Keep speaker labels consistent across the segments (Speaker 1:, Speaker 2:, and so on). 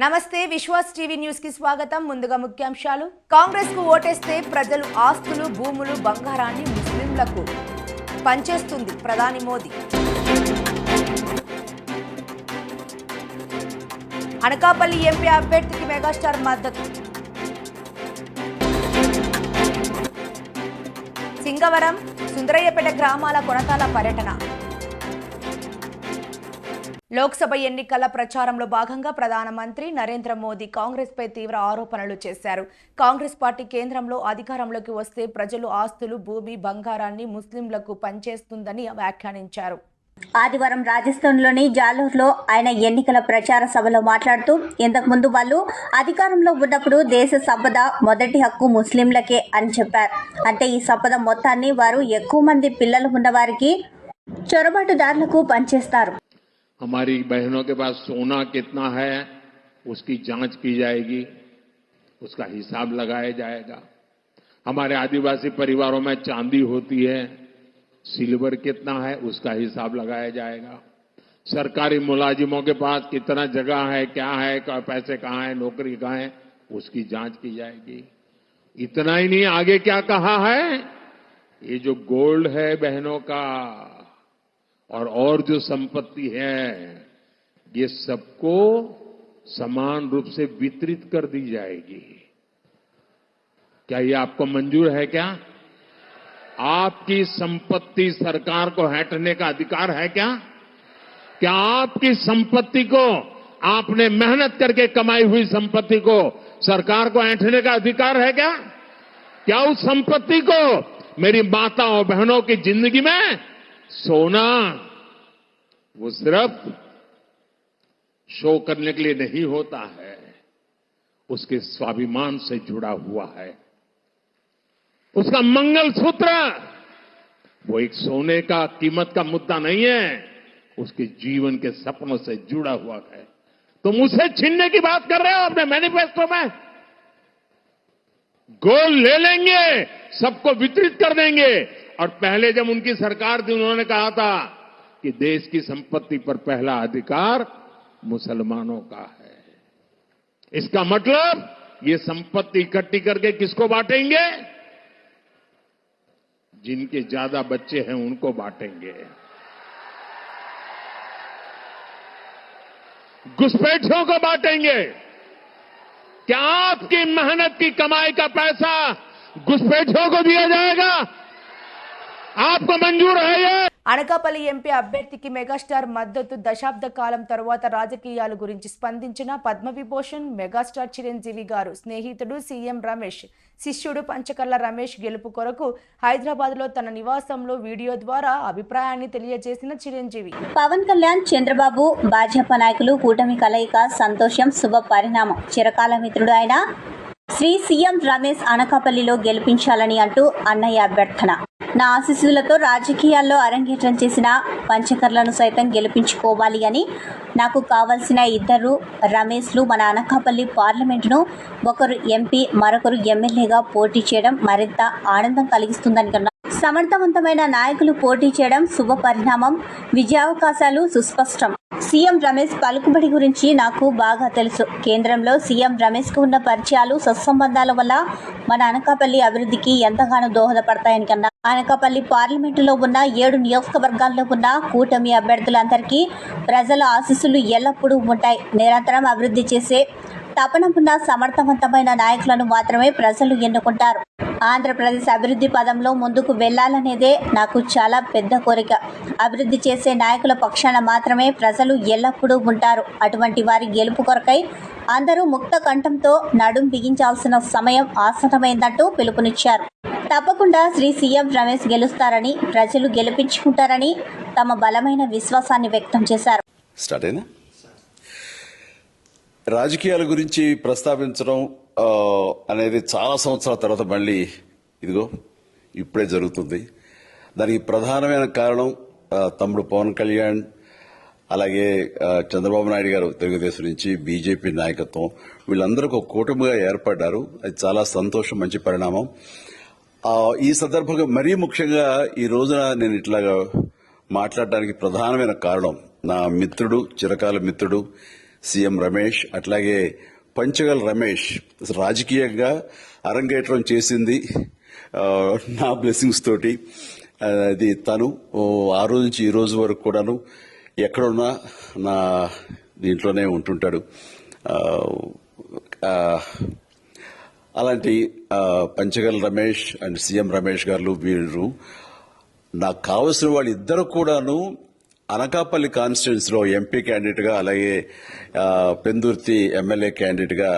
Speaker 1: నమస్తే Vishwas TV news కి స్వాగతం. ముందుగా ముఖ్యాంశాలు. కాంగ్రెస్ కు ఓటేస్తే ప్రజలు ఆస్తులు, భూములు, బంగారాన్ని ముస్లింలకు పంచేస్తుంది ప్రధాని మోదీ. అనకాపల్లి ఎంపీ అభ్యర్థికి మెగాస్టార్ మద్దతు. సింగవరం, సుందరయ్యపేట గ్రామాల కొనతాల పర్యటన. లోక్సభ ఎన్నికల ప్రచారంలో భాగంగా ప్రధానమంత్రి నరేంద్ర మోదీ కాంగ్రెస్ పై తీవ్ర ఆరోపణలు చేశారు. కాంగ్రెస్ పార్టీ కేంద్రంలో అధికారంలోకి వస్తే ప్రజలు ఆస్తులు, భూమి, బంగారాన్ని ముస్లింలకు పంచేస్తుందని వ్యాఖ్యానించారు.
Speaker 2: ఆదివారం రాజస్థాన్లోని జాలోర్లో ఆయన ఎన్నికల ప్రచార సభలో మాట్లాడుతూ, ఇంతకుముందు వాళ్ళు అధికారంలో ఉన్నప్పుడు దేశ సంపద మొదటి హక్కు ముస్లింలకే అని చెప్పారు. అంటే ఈ సంపద మొత్తాన్ని వారు ఎక్కువ మంది పిల్లలు ఉన్నవారికి, చొరబాటుదారులకు పంచేస్తారు.
Speaker 3: हमारी बहनों के पास सोना कितना है उसकी जांच की जाएगी, उसका हिसाब लगाया जाएगा. हमारे आदिवासी परिवारों में चांदी होती है, सिल्वर कितना है उसका हिसाब लगाया जाएगा. सरकारी मुलाजिमों के पास कितना जगह है, क्या है, पैसे कहाँ है, नौकरी कहाँ है, उसकी जांच की जाएगी. इतना ही नहीं, आगे क्या कहा है, ये जो गोल्ड है बहनों का और जो संपत्ति है ये सबको समान रूप से वितरित कर दी जाएगी. क्या ये आपको मंजूर है? क्या आपकी संपत्ति सरकार को हटने का अधिकार है? क्या आपकी संपत्ति को, आपने मेहनत करके कमाई हुई संपत्ति को सरकार को ऐंठने का अधिकार है? क्या उस संपत्ति को मेरी माताओं बहनों की जिंदगी में सोना वो सिर्फ शो करने के लिए नहीं होता है, उसके स्वाभिमान से जुड़ा हुआ है. उसका मंगलसूत्र वो एक सोने का कीमत का मुद्दा नहीं है, उसके जीवन के सपनों से जुड़ा हुआ है. तुम उसे छीनने की बात कर रहे हो अपने मैनिफेस्टो में. गोल्ड ले लेंगे, सबको वितरित कर देंगे. और पहले जब उनकी सरकार थी उन्होंने कहा था कि देश की संपत्ति पर पहला अधिकार मुसलमानों का है. इसका मतलब ये संपत्ति इकट्ठी करके किसको बांटेंगे? जिनके ज्यादा बच्चे हैं उनको बांटेंगे. घुसपैठियों को बांटेंगे. क्या आपकी मेहनत की कमाई का पैसा घुसपैठियों को दिया जाएगा? आपको मंजूर है ये?
Speaker 1: అనకాపల్లి ఎంపీ అభ్యర్థికి మెగాస్టార్ మద్దతు. దశాబ్ద కాలం తరువాత రాజకీయాల గురించి స్పందించిన పద్మవిభూషణ్ మెగాస్టార్ చిరంజీవి గారు స్నేహితుడు సీఎం రమేష్, శిష్యుడు పంచకర్ల రమేష్ గెలుపు కొరకు హైదరాబాద్ లో తన నివాసంలో వీడియో ద్వారా అభిప్రాయాన్ని తెలియజేసిన చిరంజీవి.
Speaker 2: పవన్ కళ్యాణ్, చంద్రబాబు, భాజపా నాయకులు కూటమి కలయిక సంతోషం, శుభ పరిణామం. చిరకాల మిత్రుడు ఆయన శ్రీ సీఎం రమేష్ అనకాపల్లిలో గెలిపించాలని అంటూ అన్నయ్య అభ్యర్థన. నా ఆశీస్సులతో రాజకీయాల్లో అరంగేట్రం చేసిన పంచకర్లను సైతం గెలిపించుకోవాలి అని, నాకు కావాల్సిన ఇద్దరు రమేష్లు మన అనకాపల్లి పార్లమెంటును ఒకరు ఎంపీ మరొకరు ఎమ్మెల్యేగా పోటీ చేయడం మరింత ఆనందం కలిగిస్తుందని కన్నా. సమర్థవంతమైన నాయకులు పోటీ చేయడం శుభ పరిణామం. విజయావకాశాలు సుస్పష్టం. సీఎం రమేష్ పలుకుబడి గురించి నాకు బాగా తెలుసు. కేంద్రంలో సీఎం రమేష్ కు ఉన్న పరిచయాలు, సత్సంబంధాల వల్ల మన అనకాపల్లి అభివృద్ధికి ఎంతగానో దోహదపడతాయని కన్నా. అనకాపల్లి పార్లమెంటులో ఉన్న 7 నియోజకవర్గాల్లో ఉన్న కూటమి అభ్యర్థులందరికీ ప్రజల ఆశీస్సులు ఎల్లప్పుడూ ఉంటాయి. నిరంతరం అభివృద్ధి చేసే తపన ఉన్న సమర్థవంతమైన నాయకులను మాత్రమే ప్రజలు ఎన్నుకుంటారు. ఆంధ్రప్రదేశ్ అభివృద్ధి పదంలో ముందుకు వెళ్లాలనేదే నాకు చాలా పెద్ద కోరిక. అభివృద్ధి చేసే నాయకుల పక్షాన మాత్రమే ప్రజలు ఎల్లప్పుడూ ఉంటారు. అటువంటి వారి గెలుపు కొరకై అందరూ ముక్త కంఠంతో నడుం బిగించాల్సిన సమయం ఆసన్నమైందంటూ పిలుపునిచ్చారు. తప్పకుండా శ్రీ సీఎం రమేష్ గెలుస్తారని, ప్రజలు గెలిపించుకుంటారని తమ బలమైన విశ్వాసాన్ని వ్యక్తం చేశారు.
Speaker 4: రాజకీయాల గురించి ప్రస్తావించడం అనేది చాలా సంవత్సరాల తర్వాత మళ్ళీ ఇదిగో ఇప్పుడే జరుగుతుంది. దానికి ప్రధానమైన కారణం తమ్ముడు పవన్ కళ్యాణ్, అలాగే చంద్రబాబు నాయుడు గారు తెలుగుదేశం నుంచి, బీజేపీ నాయకత్వం, వీళ్ళందరూ ఒక కూటమిగా ఏర్పడ్డారు. అది చాలా సంతోషం, మంచి పరిణామం. ఈ సందర్భంగా మరీ ముఖ్యంగా ఈ రోజున నేను ఇట్లాగా మాట్లాడడానికి ప్రధానమైన కారణం నా మిత్రుడు, చిరకాల మిత్రుడు సీఎం రమేష్, అట్లాగే పంచగల్ రమేష్ రాజకీయంగా అరంగేట్రం చేసింది నా బ్లెస్సింగ్స్ తోటి. అది తను ఆ రోజు నుంచి ఈ రోజు వరకు కూడాను ఎక్కడున్నా నా దీంట్లోనే ఉంటుంటాడు. అలాంటి పంచగల్ రమేష్ అండ్ సీఎం రమేష్ గారు వీరు నాకు కావలసిన వాళ్ళు ఇద్దరు కూడాను అనకాపల్లి కాన్స్టిట్యున్సీలో ఎంపీ క్యాండిడేట్ గా, అలాగే పెందుర్తి ఎమ్మెల్యే క్యాండిడేట్ గా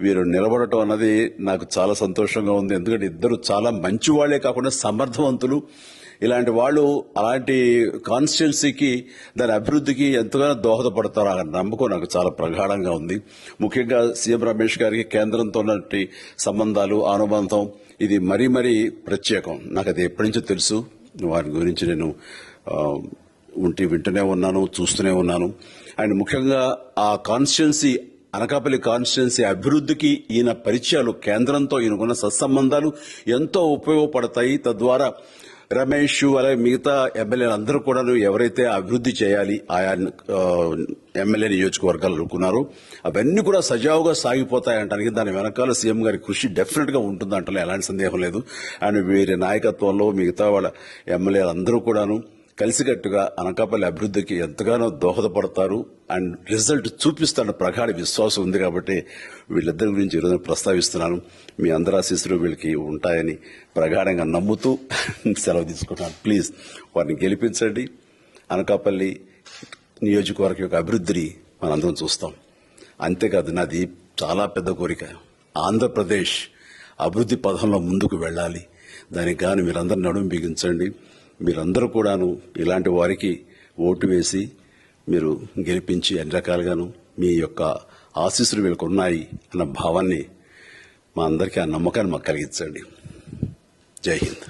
Speaker 4: వీరు నిలబడటం అన్నది నాకు చాలా సంతోషంగా ఉంది. ఎందుకంటే ఇద్దరు చాలా మంచి వాళ్లే కాకుండా సమర్థవంతులు. ఇలాంటి వాళ్ళు అలాంటి కాన్స్టిట్యున్సీకి, దాని అభివృద్ధికి ఎంతగానో దోహదపడతారు అన్న నమ్మకం నాకు చాలా ప్రగాఢంగా ఉంది. ముఖ్యంగా సీఎం రమేష్ గారికి కేంద్రంతో ఉన్నటువంటి సంబంధాలు, అనుబంధం ఇది మరీ మరీ ప్రత్యేకం. నాకు అది ఎప్పటి నుంచో తెలుసు. వారి గురించి నేను వింటూనే ఉన్నాను, చూస్తూనే ఉన్నాను. అండ్ ముఖ్యంగా ఆ కాన్స్టిట్యున్సీ, అనకాపల్లి కాన్స్టిట్యున్సీ అభివృద్ధికి ఈయన పరిచయాలు, కేంద్రంతో ఈయనకున్న సత్సంబంధాలు ఎంతో ఉపయోగపడతాయి. తద్వారా రమేష్ అలాగే మిగతా ఎమ్మెల్యేలు అందరూ కూడా ఎవరైతే అభివృద్ధి చేయాలి ఆయా ఎమ్మెల్యే నియోజకవర్గాలు అనుకున్నారో అవన్నీ కూడా సజావుగా సాగిపోతాయంటానికి దాని వెనకాల సీఎం గారి కృషి డెఫినెట్ గా ఉంటుందంటే ఎలాంటి సందేహం లేదు. అండ్ వీరి నాయకత్వంలో మిగతా వాళ్ళ ఎమ్మెల్యేలు అందరూ కూడాను కలిసికట్టుగా అనకాపల్లి అభివృద్ధికి ఎంతగానో దోహదపడతారు అండ్ రిజల్ట్ చూపిస్తారన్న ప్రగాఢ విశ్వాసం ఉంది. కాబట్టి వీళ్ళిద్దరి గురించి ఈరోజు ప్రస్తావిస్తున్నాను. మీ అందరి ఆశీస్సులు వీళ్ళకి ఉంటాయని ప్రగాఢంగా నమ్ముతూ సెలవు తీసుకుంటాను. ప్లీజ్ వారిని గెలిపించండి. అనకాపల్లి నియోజకవర్గం యొక్క అభివృద్ధిని మనందరం చూస్తాం. అంతేకాదు, నాది చాలా పెద్ద కోరిక, ఆంధ్రప్రదేశ్ అభివృద్ధి పథంలో ముందుకు వెళ్ళాలి. దానికి గాను మీరందరూ నడుము బిగించండి. మీరందరూ కూడాను ఇలాంటి వారికి ఓటు వేసి మీరు గెలిపించి అన్ని రకాలుగాను మీ యొక్క ఆశీస్సులు వీళ్ళకు ఉన్నాయి అన్న భావాన్ని మా అందరికీ, ఆ నమ్మకాన్ని మాకు కలిగించండి. జై హింద్.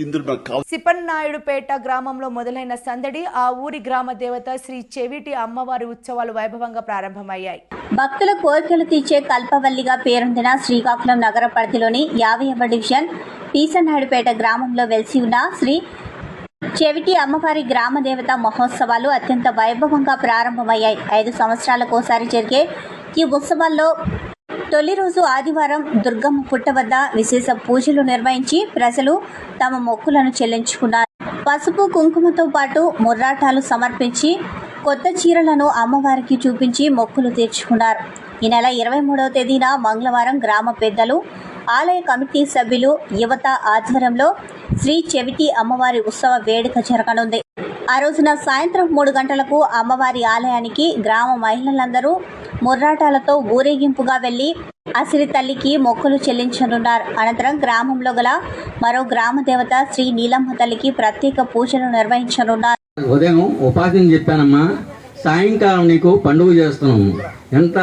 Speaker 4: ఇందులో
Speaker 1: సిపన్నాయుడుపేట గ్రామంలో మొదలైన సందడి ఆ ఊరి గ్రామ దేవత శ్రీ చెవిటి అమ్మవారి ఉత్సవాలు వైభవంగా ప్రారంభమయ్యాయి.
Speaker 2: భక్తుల కోరికలు తీర్చే కల్పవల్లిగా పేరొందిన శ్రీకాకుళం నగర పరిధిలోని 50వ డివిజన్ పీసన్నాయుడుపేట గ్రామంలో వెలిసి ఉన్న శ్రీ చెవిటి అమ్మవారి గ్రామ దేవత మహోత్సవాలు అత్యంత వైభవంగా ప్రారంభమయ్యాయి. 5 సంవత్సరాలకోసారి జరిగే ఈ ఉత్సవాల్లో తొలి రోజు ఆదివారం దుర్గమ్మ పుట్ట వద్ద విశేష పూజలు నిర్వహించి ప్రజలు తమ మొక్కులను చెల్లించుకున్నారు. పసుపు కుంకుమతో పాటు ముర్రాటాలు సమర్పించి కొత్త చీరలను అమ్మవారికి చూపించి మొక్కులు తీర్చుకున్నారు. ఈ నెల 23వ తేదీన మంగళవారం గ్రామ పెద్దలు, ఆలయ కమిటీ సభ్యులు, యువత ఆధ్వర్యంలో శ్రీ చెవిటి అమ్మవారి ఉత్సవ వేడుక జరగనుంది. ఆ రోజున సాయంత్రం 3 గంటలకు అమ్మవారి ఆలయానికి గ్రామ మహిళలందరూ ముర్రాటాలతో ఊరేగింపుగా వెళ్లి అసిరి తల్లికి మొక్కులు చెల్లించనున్నారు. అనంతరం గ్రామంలో గల మరో గ్రామ దేవత శ్రీ నీలమ్మ తల్లికి ప్రత్యేక పూజలు నిర్వహించనున్నారు.
Speaker 5: ఉదయం ఉపాధిని చెప్పానమ్మా, సాయంకాలం నీకు పండుగ చేస్తున్నాము. ఎంత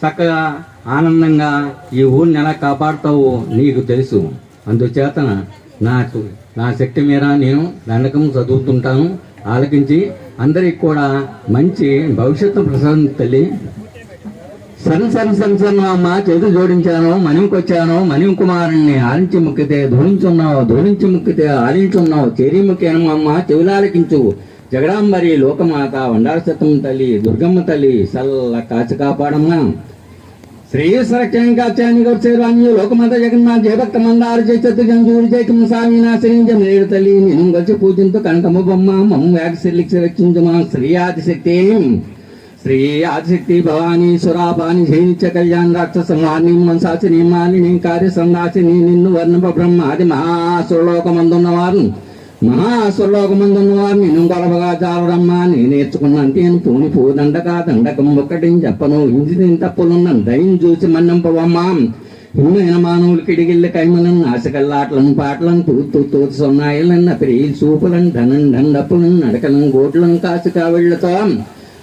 Speaker 5: చక్కగా ఆనందంగా ఈ ఊరిని ఎలా కాపాడుతావో నీకు తెలుసు. అందుచేత నా శక్తి మేర నేను దండకం చదువుతుంటాను. ఆలకించి అందరికి కూడా మంచి భవిష్యత్తు ప్రసాదం తల్లి. సన్ అమ్మ, చేతులు జోడించాను, మణింకొచ్చాను, మణిం కుమారుణ్ణి ఆలించి ముక్కితే ధూళించి ముక్కితే ఆలించున్నావు, చేరి ముక్కేను అమ్మ, చెవులాలకించు. జగడాంబరి లోకమాత, వండారసత్వం తల్లి, దుర్గమ్మ తల్లి, సల్ల కాచి కాపాడమ్మా. శ్రీశ్వరక్షాన్ని గౌరవాణి లోకమాత జగన్మాత జయభక్త మందార జయ చతుర్జంజూరి జయకం స్వామి నాశనం నేడు తల్లి నేను కలిసి పూజంతో కనకమ్మ బొమ్మ మమ్మ వ్యాక్సిలిక్స్ రక్షించమా. శ్రీ ఆదిశక్తి భవానీ సురాపాని జైనిత్య కళ్యాణ రాక్షస సంహారిణి మనసాచిని మాలిని కార్య సందాసిని నిన్ను వర్ణప బ్రహ్మాది మహాసురలోకమందున్నవారు నిన్ను గొలవగా జాలరమ్మా. నేను నేర్చుకున్నంటే పూని పూదండగా దండకం ఒక్కటి చెప్పను, ఇంటి తప్పులున్న దయం చూసి మన్నంపవమ్మా. హిమైన మానవులు కిడిగిళ్ళ కైమలను నాశకల్లాట్లను పాటలను తూతు సొన్నాయిలన్న ప్రియులు సూపులను ఢండప్పులను నడకలను గోట్లను కాసికావిళ్లతో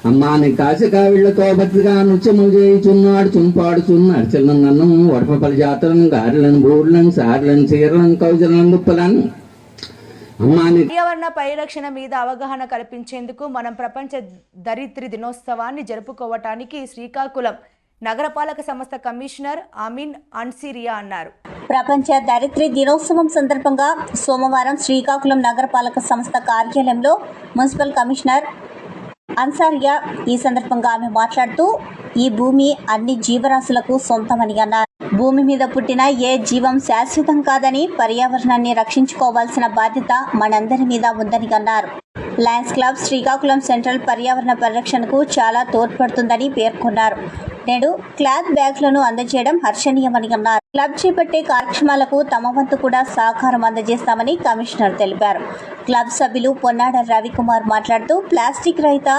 Speaker 5: అమ్మాని కాసికావిళ్లతో బతిగా నృత్యములు చేయుచున్నాడు చున్పాడుచున్న అర్చలను నన్నం వడపపలి జాతరలను గారెలను బూర్లను సారెలను చీరలను కౌజలను దుప్పలను.
Speaker 1: పర్యావరణ పరిరక్షణ మీద అవగాహన కల్పించేందుకు మనం ప్రపంచ ధరిత్రి దినోత్సవాన్ని జరుపుకోవటానికి శ్రీకాకుళం నగరపాలక సంస్థ కమిషనర్ అమీన్ అన్సిరియా అన్నారు.
Speaker 2: ప్రపంచ ధరిత్రి దినోత్సవం సందర్భంగా సోమవారం శ్రీకాకుళం నగరపాలక సంస్థ కార్యాలయంలో మున్సిపల్ కమిషనర్ అన్సారియా. ఈ సందర్భంగా ఆమె మాట్లాడుతూ ఈ భూమి అన్ని జీవరాశులకు సొంతమని అన్నారు. భూమి మీద పుట్టిన ఏ జీవం శాశ్వతం కాదని, పర్యావరణాన్ని రక్షించుకోవాల్సిన బాధ్యత మనందరి మీద ఉందని అన్నారు. లయన్స్ క్లబ్ శ్రీకాకుళం సెంట్రల్ పర్యావరణ పరిరక్షణకు చాలా తోడ్పడుతుందని పేర్కొన్నారు. నేడు క్లాత్ బ్యాగ్లను అందజేయడం హర్షణీయమని అన్నారు. క్లబ్ చేపట్టే కార్యక్రమాలకు తమ వంతు కూడా సహకారం అందజేస్తామని కమిషనర్ తెలిపారు. క్లబ్ సభ్యులు పొన్నాడ రవికుమార్ మాట్లాడుతూ ప్లాస్టిక్ రహిత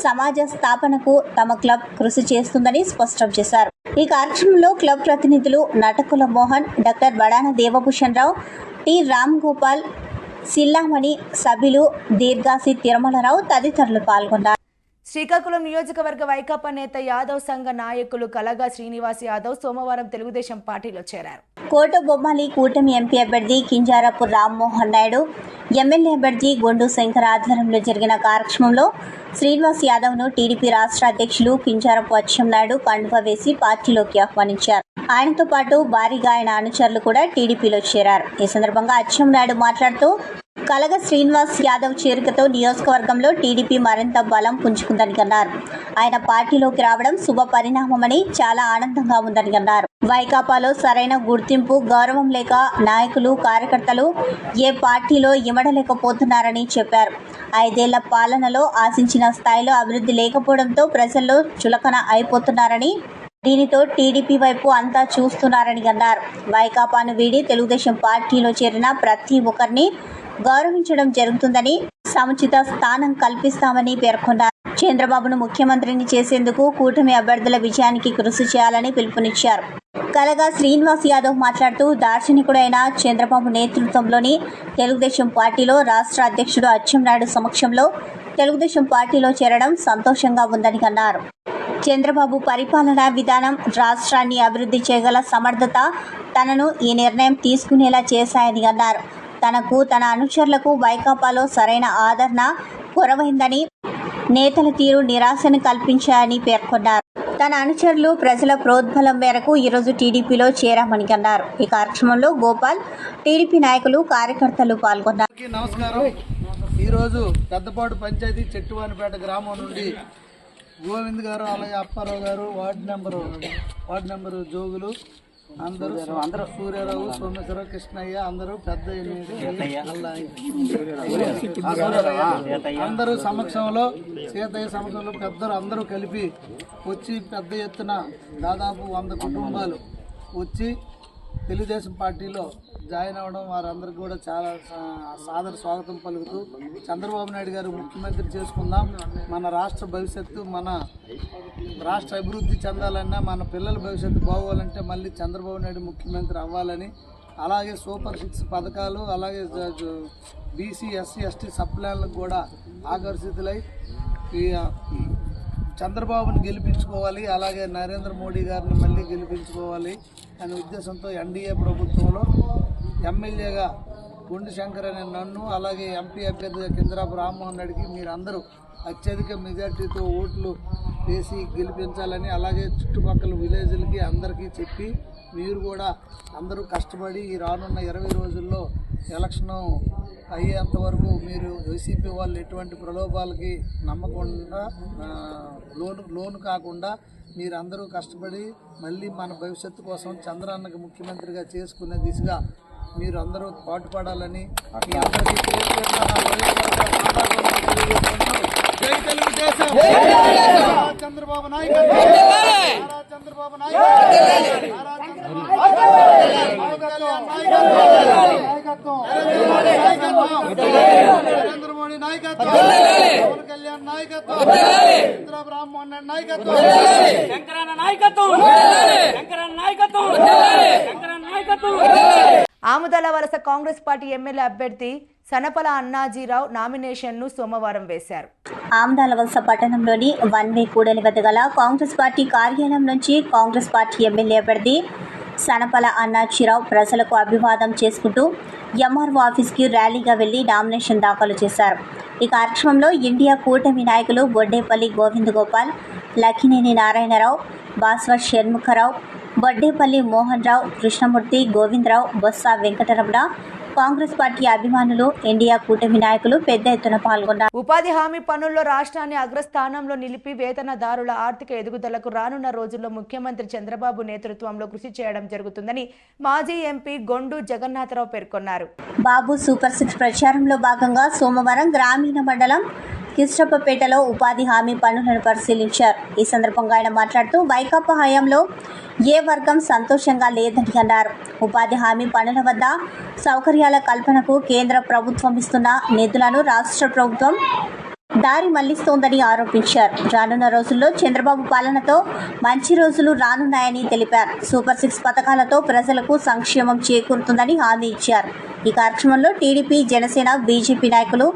Speaker 2: సమాజ స్థాపనకు తమ క్లబ్ కృషి చేస్తుందని స్పష్టం చేశారు. ఈ కార్యక్రమంలో క్లబ్ ప్రతినిధులు నటకుల మోహన్, డాక్టర్ బడాన దేవభూషణ్ రావు, టి రామ్ గోపాల్, సిల్లామణి, సభ్యులు దీర్ఘాసి తిరుమలరావు తదితరులు పాల్గొన్నారు.
Speaker 1: శ్రీకాకుళం నియోజకవర్గ వైకాపా నేత యాదవ్ సంఘ నాయకులు కలగా శ్రీనివాస్ యాదవ్ సోమవారం తెలుగుదేశం పార్టీలో చేరారు.
Speaker 2: కోట బొమ్మాలి కూటమి ఎంపీ అభ్యర్థి కింజారపు రామ్మోహన్ నాయుడు, ఎమ్మెల్యే అభ్యర్థి గొండు శంకర్ ఆధ్వర్యంలో జరిగిన కార్యక్రమంలో శ్రీనివాస్ యాదవ్ను టీడీపీ రాష్ట్ర అధ్యక్షులు కింజారపు అచ్చెన్నాయుడు కండువా వేసి పార్టీలోకి ఆహ్వానించారు. ఆయనతో పాటు భారీగా ఆయన అనుచరులు కూడా టీడీపీలో చేరారు. ఈ సందర్భంగా అచ్చెన్నాయుడు మాట్లాడుతూ కలగ శ్రీనివాస్ యాదవ్ చేరికతో నియోజకవర్గంలో టీడీపీ మరింత బలం పుంజుకుందని అన్నారు. ఆయన పార్టీలోకి రావడం శుభ పరిణామమని, చాలా ఆనందంగా ఉందని అన్నారు. వైకాపాలో సరైన గుర్తింపు, గౌరవం లేక నాయకులు, కార్యకర్తలు ఏ పార్టీలో ఇమడలేకపోతున్నారని చెప్పారు. 5 ఏళ్ల పాలనలో ఆశించిన స్థాయిలో అభివృద్ధి లేకపోవడంతో ప్రజల్లో చులకన అయిపోతున్నారని, దీనితో టీడీపీ వైపు అంతా చూస్తున్నారని అన్నారు. వైకాపాను వీడి తెలుగుదేశం పార్టీలో చేరిన ప్రతి ఒక్కరిని గౌరవించడం జరుగుతుందని, సముచిత స్థానం కల్పిస్తామని పేర్కొన్నారు. చంద్రబాబును ముఖ్యమంత్రిని చేసేందుకు కూటమి అభ్యర్థుల విజయానికి కృషి చేయాలని పిలుపునిచ్చారు. కలగా శ్రీనివాస్ యాదవ్ మాట్లాడుతూ దార్శనికుడైన చంద్రబాబు నేతృత్వంలోని తెలుగుదేశం పార్టీలో రాష్ట్ర అధ్యక్షుడు అచ్చెన్నాయుడు సమక్షంలో తెలుగుదేశం పార్టీలో చేరడం సంతోషంగా ఉందని అన్నారు. చంద్రబాబు పరిపాలనా విధానం, రాష్ట్రాన్ని అభివృద్ధి చేయగల సమర్థత తనను ఈ నిర్ణయం తీసుకునేలా చేశాయని అన్నారు. తనకు, తన అనుచరులకు వైకాపాలో సరైన ఆదరణ కొరవైందని, నేతల తీరు నిరాశను కల్పించాయని పేర్కొన్నారు. తన అనుచరులు ప్రజల ప్రోద్బలం మేరకు ఈరోజు టీడీపీలో చేరామని అన్నారు. ఈ కార్యక్రమంలో గోపాల్, టీడీపీ నాయకులు, కార్యకర్తలు పాల్గొన్నారు.
Speaker 6: నమస్కారం. ఈరోజు పెద్దపాడు పంచాయతీ చెట్టువానిపేట గ్రామం నుండి గోవింద్ గారు, అలాగే అప్పారావు గారు, వార్డు నెంబరు జోగులు అందరూ సూర్యారావు, సోమేశ్వరరావు, కృష్ణయ్య అందరూ పెద్ద అందరూ సమక్షంలో, సీతయ్య సమక్షంలో పెద్దలు అందరూ కలిపి వచ్చి పెద్ద ఎత్తున దాదాపు 100 కుటుంబాలు వచ్చి తెలుగుదేశం పార్టీలో జాయిన్ అవ్వడం, వారందరికీ కూడా చాలా సాదర స్వాగతం పలుకుతూ, చంద్రబాబు నాయుడు గారు ముఖ్యమంత్రి చేసుకుందాం, మన రాష్ట్ర భవిష్యత్తు, మన రాష్ట్ర అభివృద్ధి చెందాలన్నా, మన పిల్లల భవిష్యత్తు బాగోవాలంటే మళ్ళీ చంద్రబాబు నాయుడు ముఖ్యమంత్రి అవ్వాలని, అలాగే సూపర్ 6 పథకాలు, అలాగే బీసీ, ఎస్సీ, ఎస్టీ సప్లాన్లకు కూడా ఆకర్షితులై చంద్రబాబుని గెలిపించుకోవాలి, అలాగే నరేంద్ర మోడీ గారిని మళ్ళీ గెలిపించుకోవాలి అనే ఉద్దేశంతో ఎన్డీఏ ప్రభుత్వంలో ఎమ్మెల్యేగా గుండు శంకర్ అనే నన్ను, అలాగే ఎంపీ అభ్యర్థిగా కింజరాపు రామ్మోహన్ రెడ్డికి మీరందరూ అత్యధిక మెజార్టీతో ఓట్లు వేసి గెలిపించాలని, అలాగే చుట్టుపక్కల విలేజ్లకి అందరికీ చెప్పి మీరు కూడా అందరూ కష్టపడి ఈ రానున్న 20 రోజుల్లో ఎలక్షన్ అయ్యేంత వరకు మీరు వైసీపీ వాళ్ళు ఎటువంటి ప్రలోభాలకి నమ్మకుండా, లోను కాకుండా మీరందరూ కష్టపడి మళ్ళీ మన భవిష్యత్తు కోసం చంద్రన్నకి ముఖ్యమంత్రిగా చేసుకునే దిశగా మీరు అందరూ పాటుపడాలని మీ అందరికీ జై తెలుగుదేశం, చంద్రబాబు నాయకత్వం, చంద్రబాబు నరేంద్ర మోడీ నాయకత్వం, పవన్ కళ్యాణ్ నాయకత్వం, చంద్రబాబు రామ్మోహన్ రెడ్డి నాయకత్వం, శంకరన్న నాయకత్వం, శంకరన్న నాయకత్వం, శంకరన్న నాయకత్వం.
Speaker 1: ఆముదాల వలస కాంగ్రెస్ పార్టీ ఎమ్మెల్యే అభ్యర్థి సనపల అన్నాజీరావు నామినేషన్ను సోమవారం వేశారు.
Speaker 2: ఆముదాల వలస పట్టణంలోని 1 వే కూడలి వద్ద గల కాంగ్రెస్ పార్టీ కార్యాలయం నుంచి కాంగ్రెస్ పార్టీ ఎమ్మెల్యే అభ్యర్థి సనపల అన్నాజీరావు ప్రజలకు అభివాదం చేసుకుంటూ ఎంఆర్ఓ ఆఫీస్కి ర్యాలీగా వెళ్లి నామినేషన్ దాఖలు చేశారు. ఈ కార్యక్రమంలో ఇండియా కూటమి నాయకులు బొడ్డేపల్లి గోవింద్ గోపాల్, లక్కినేని నారాయణరావు, బాస్వర్ షణ్ముఖరావు, బొడ్డేపల్లి మోహన్ రావు, కృష్ణమూర్తి, గోవిందరావు, బొత్స వెంకటరమణ, కాంగ్రెస్ పార్టీ అభిమానులు, ఇండియా కూటమి నాయకులు పెద్ద ఎత్తున పాల్గొన్నారు.
Speaker 1: ఉపాధి హామీ పనుల్లో రాష్ట్రాన్ని అగ్రస్థానంలో నిలిపి వేతనదారుల ఆర్థిక ఎదుగుదలకు రానున్న రోజుల్లో ముఖ్యమంత్రి చంద్రబాబు నేతృత్వంలో కృషి చేయడం జరుగుతుందని మాజీ ఎంపీ గొండు జగన్నాథరావు పేర్కొన్నారు.
Speaker 2: బాబు సూపర్ 6 ప్రచారంలో భాగంగా సోమవారం గ్రామీణ మండలం కిష్టప్పపేటలో ఉపాధి హామీ పనులను పరిశీలించారు. ఈ సందర్భంగా ఆయన మాట్లాడుతూ వైకాపా హయాంలో ఏ వర్గం సంతోషంగా లేదని అన్నారు. ఉపాధి హామీ పనుల వద్ద సౌకర్యాల కల్పనకు కేంద్ర ప్రభుత్వం ఇస్తున్న నిధులను రాష్ట్ర ప్రభుత్వం దారి మళ్లిస్తోందని ఆరోపించారు. రానున్న రోజుల్లో చంద్రబాబు పాలనతో మంచి రోజులు రానున్నాయని తెలిపారు. సూపర్ 6 పథకాలతో ప్రజలకు సంక్షేమం చేకూరుతుందని హామీ ఇచ్చారు. ఈ కార్యక్రమంలో టీడీపీ, జనసేన, బీజేపీ నాయకులు,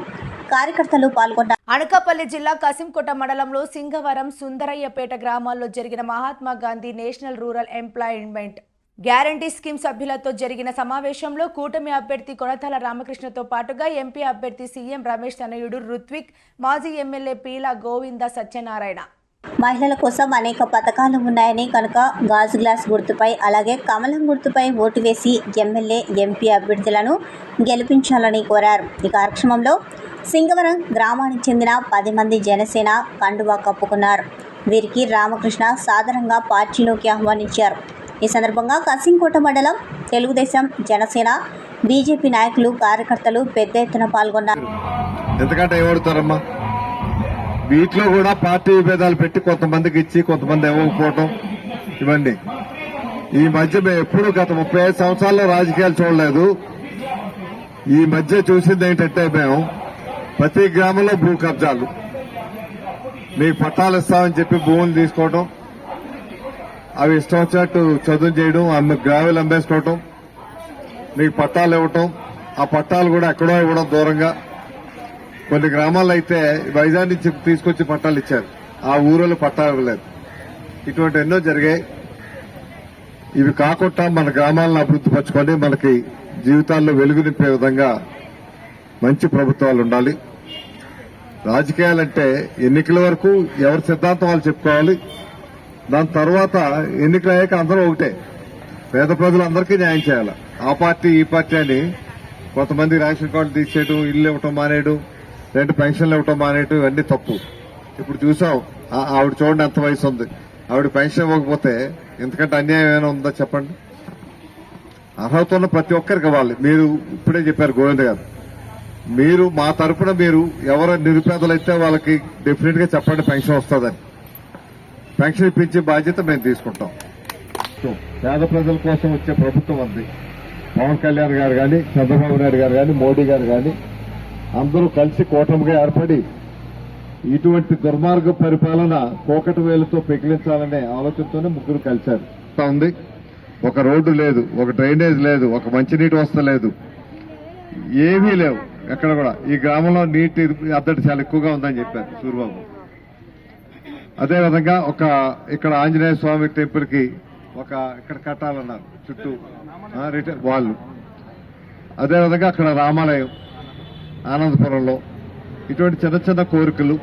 Speaker 2: కార్యకర్తలు పాల్గొన్నారు.
Speaker 1: అనకాపల్లి జిల్లా కసింకోట మండలంలో సింగవరం, సుందరయ్యపేట గ్రామాల్లో జరిగిన Mahatma Gandhi national rural employment guarantee scheme సభ్యులతో జరిగిన సమావేశంలో కూటమి అభ్యర్థి కొనతాల రామకృష్ణతో పాటుగా ఎంపీ అభ్యర్థి సీఎం రమేష్ తనయుడు రుత్విక్, మాజీ ఎమ్మెల్యే పీలా గోవింద సత్యనారాయణ
Speaker 2: మహిళల కోసం అనేక పథకాలు ఉన్నాయని కనుక గాజు గ్లాస్ గుర్తుపై అలాగే కమలం గుర్తుపై ఓటు వేసి ఎమ్మెల్యే, ఎంపీ అభ్యర్థులను గెలిపించాలని కోరారు. ఈ కార్యక్రమంలో సింగవరం గ్రామానికి చెందిన 10 మంది జనసేన కండువా కప్పుకున్నారు. వీరికి రామకృష్ణ సాదరంగా పార్టీలోకి ఆహ్వానించారు. ఈ సందర్భంగా కసింకోట మండలం తెలుగుదేశం, జనసేన, బీజేపీ నాయకులు, కార్యకర్తలు పెద్ద ఎత్తున పాల్గొన్నారు.
Speaker 7: ఎందుకంటే ఏమడుతారమ్మా, వీటిలో కూడా పార్టీ విభేదాలు పెట్టి కొంతమందికి ఇచ్చి కొంతమంది ఇవ్వకపోవటం ఇవన్నీ. ఈ మధ్య మేము ఎప్పుడు గత 35 సంవత్సరాల్లో రాజకీయాలు చూడలేదు. ఈ మధ్య చూసింది ఏంటంటే మేము ప్రతి గ్రామంలో భూ కబ్జాలు, మీకు పట్టాలు ఇస్తామని చెప్పి భూములు తీసుకోవడం, అవి ఇష్టం వచ్చినట్టు చదువు చేయడం, గ్రావెల్ అమ్మేసుకోవటం, మీకు పట్టాలు ఇవ్వటం, ఆ పట్టాలు కూడా ఎక్కడో ఇవ్వడం దూరంగా. కొన్ని గ్రామాల్లో అయితే వైజాగ్ నుంచి తీసుకొచ్చి పట్టాలు ఇచ్చారు, ఆ ఊరిలో పట్టాలు ఇవ్వలేదు. ఇటువంటి ఎన్నో జరిగాయి. ఇవి కాకుండా మన గ్రామాలను అభివృద్ధి పరచుకొని మనకి జీవితాల్లో వెలుగు నింపే విధంగా మంచి ప్రభుత్వాలు ఉండాలి. రాజకీయాలంటే ఎన్నికల వరకు ఎవరి సిద్ధాంతం వాళ్ళు చెప్పుకోవాలి. దాని తర్వాత ఎన్నికలు అయ్యాక అందరూ ఒకటే, పేద ప్రజలందరికీ న్యాయం చేయాలి. ఆ పార్టీ ఈ పార్టీ అని కొంతమంది రేషన్ కార్డు తీసేయడం, ఇల్లు ఇవ్వటం మానేయడం, రెండు పెన్షన్లు ఇవ్వటం మానేయడం, ఇవన్నీ తప్పు. ఇప్పుడు చూసాం, ఆవిడ చూడండి ఎంత వయసు ఉంది, ఆవిడ పెన్షన్ ఇవ్వకపోతే ఎందుకంటే అన్యాయం ఏమైనా ఉందో చెప్పండి. అర్హత ఉన్న ప్రతి ఒక్కరికి ఇవ్వాలి. మీరు ఇప్పుడే చెప్పారు గోవింద్ గారు, మీరు మా తరఫున మీరు ఎవరు నిరుపేదలైతే వాళ్ళకి డెఫినెట్ గా చెప్పండి పెన్షన్ వస్తుందని. పెన్షన్ ఇప్పించే బాధ్యత మేము తీసుకుంటాం. పేద ప్రజల కోసం వచ్చే ప్రభుత్వం ఉంది. పవన్ కళ్యాణ్ గారు కానీ, చంద్రబాబు నాయుడు గారు కానీ, మోడీ గారు కానీ అందరూ కలిసి కూటమిగా ఏర్పడి ఇటువంటి దుర్మార్గ పరిపాలన కోకటి వేలుతో పెకిలించాలనే ఆలోచనతోనే ముగ్గురు కలిశారు. ఉంది, ఒక రోడ్డు లేదు, ఒక డ్రైనేజ్ లేదు, ఒక మంచినీటి వసతి లేదు, ఏమీ లేవు ఎక్కడ కూడా. ఈ గ్రామంలో నీటి అద్దడి చాలా ఎక్కువగా ఉందని చెప్పారు సూరిబాబు. అదేవిధంగా ఇక్కడ ఆంజనేయ స్వామి టెంపుల్ కి ఇక్కడ కట్టాలన్నారు చుట్టూ వాళ్ళు. అదేవిధంగా అక్కడ రామాలయం ఆనందపురంలో, ఇటువంటి చిన్న చిన్న కోరికలు.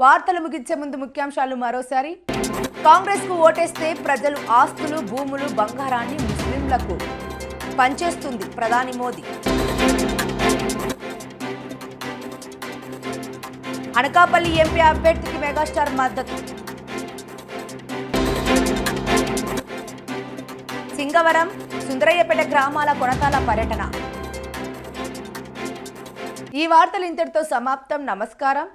Speaker 1: వార్తలు ముగించే ముందు ముఖ్యాంశాలు మరోసారి. కాంగ్రెస్ కు ఓటేస్తే ప్రజలు ఆస్తులు, భూములు, బంగారాన్ని ముస్లింలకు పంచేస్తుంది ప్రధాని మోదీ. అనకాపల్లి ఎంపీ అభ్యర్థికి మెగాస్టార్ మద్దతు. సింగవరం, సుందరయ్యపేట గ్రామాల కొనతాల పర్యటన. ఈ వార్తలు ఇంతటితో సమాప్తం. నమస్కారం.